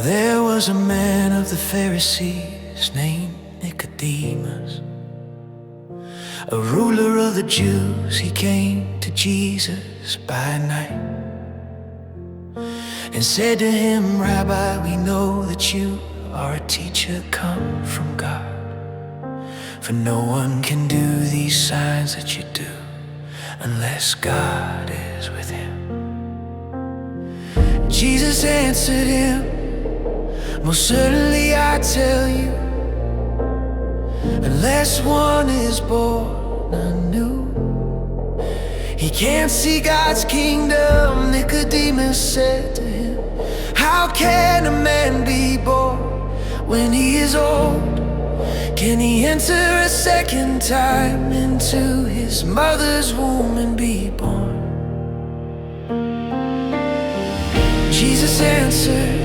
there was a man of the Pharisees named Nicodemus, a ruler of the Jews. He came to Jesus by night and said to him, "Rabbi, we know that you are a teacher come from God, for no one can do these signs that you do unless God is with him." Jesus answered him, "Most certainly I tell you, unless one is born anew, he can't see God's kingdom." Nicodemus said to him, "How can a man be born when he is old? Can he enter a second time into his mother's womb and be born?" Jesus answered,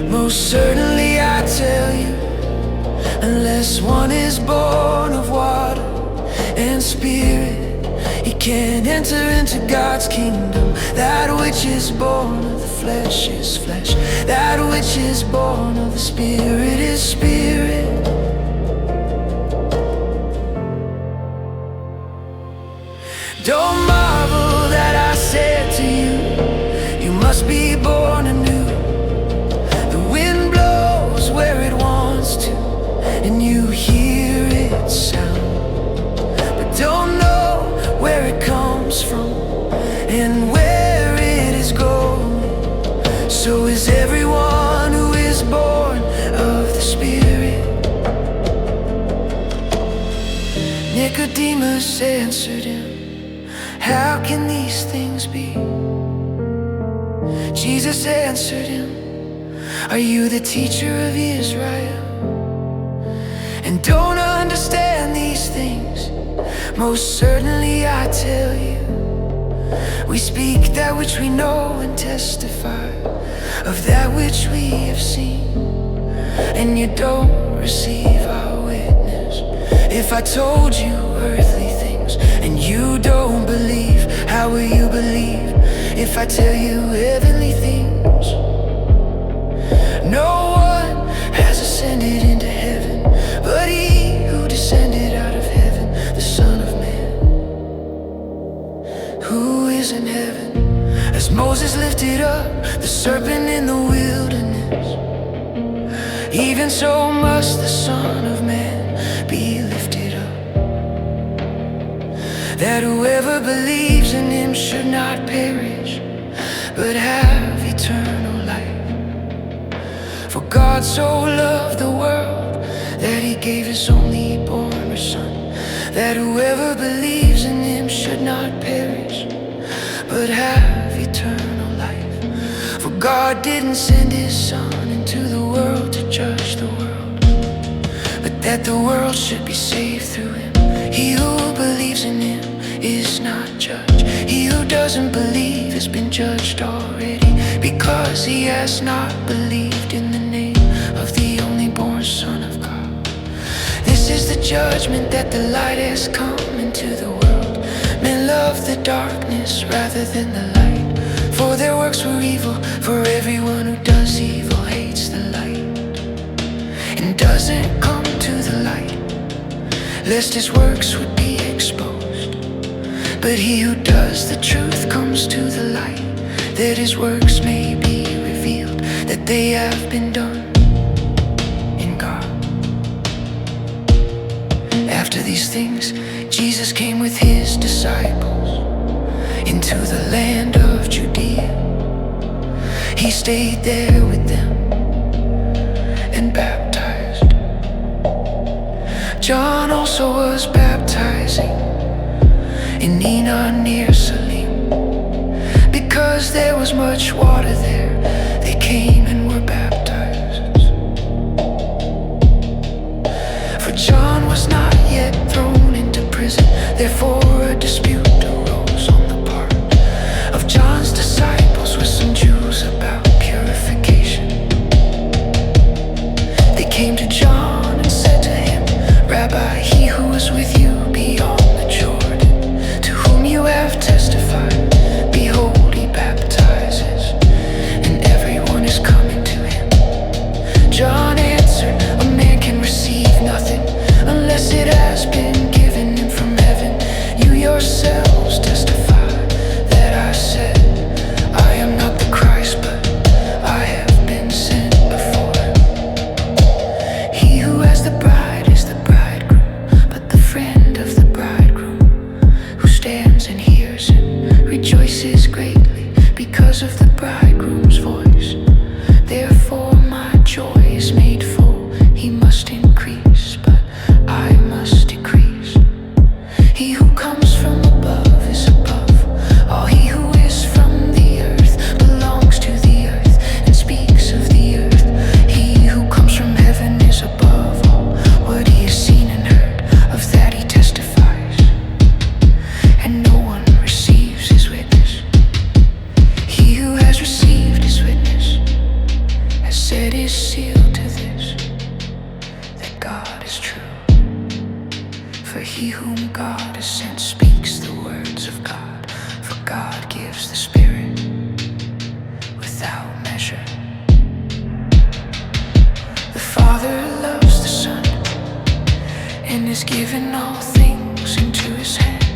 "Most certainly I tell you, unless one is born of water and spirit, he can't enter into God's kingdom. That which is born of the flesh is flesh, that which is born of the spirit is spirit." Don't marvel that I said to you, you must be born anew. The wind blows where it wants to, and you hear its sound, but don't know where it comes from and where it is going. So is everyone who is born of the Spirit. Nicodemus answered him, "How can these things be?" Jesus answered him, "Are you the teacher of Israel and don't understand these things? Most certainly I tell you, we speak that which we know and testify of that which we have seen, and you don't receive our witness. If I told you earthly things and you don't believe, how will you believe if I tell you heavenly things? No one has ascended into heaven but he who descended out of heaven, the Son of Man, who is in heaven. As Moses lifted up the serpent in the wilderness, even so must the Son of Man be lifted up, that whoever believes in him should not perish, but have eternal life. For God so loved the world that he gave his only born Son, that whoever believes in him should not perish, but have eternal life. For God didn't send his Son into the world to judge the world, but that the world should be saved through him. He who believes in him is not judged. He who doesn't believe has been judged already, because he has not believed in the name of the only born Son of God. This is the judgment, that the light has come into the world. Men love the darkness rather than the light, for their works were evil. For everyone who does evil hates the light and doesn't come to the light, lest his works would be exposed. But he who does the truth comes to the light, that his works may be revealed, that they have been done in God. After these things, Jesus came with his disciples into the land of Judea. He stayed there with them and baptized. John also was baptizing in Enon near Salim, because there was much water there. They came and were baptized. For John was not yet thrown into prison, therefore a dispute arose on the part of John's disciples with some Jews about purification. They came to John and said to him, "Rabbi, he who was with you beyond the Jordan, to whom you have testified, behold, he baptizes, He whom God has sent speaks the words of God, for God gives the Spirit without measure. The Father loves the Son and has given all things into His hand.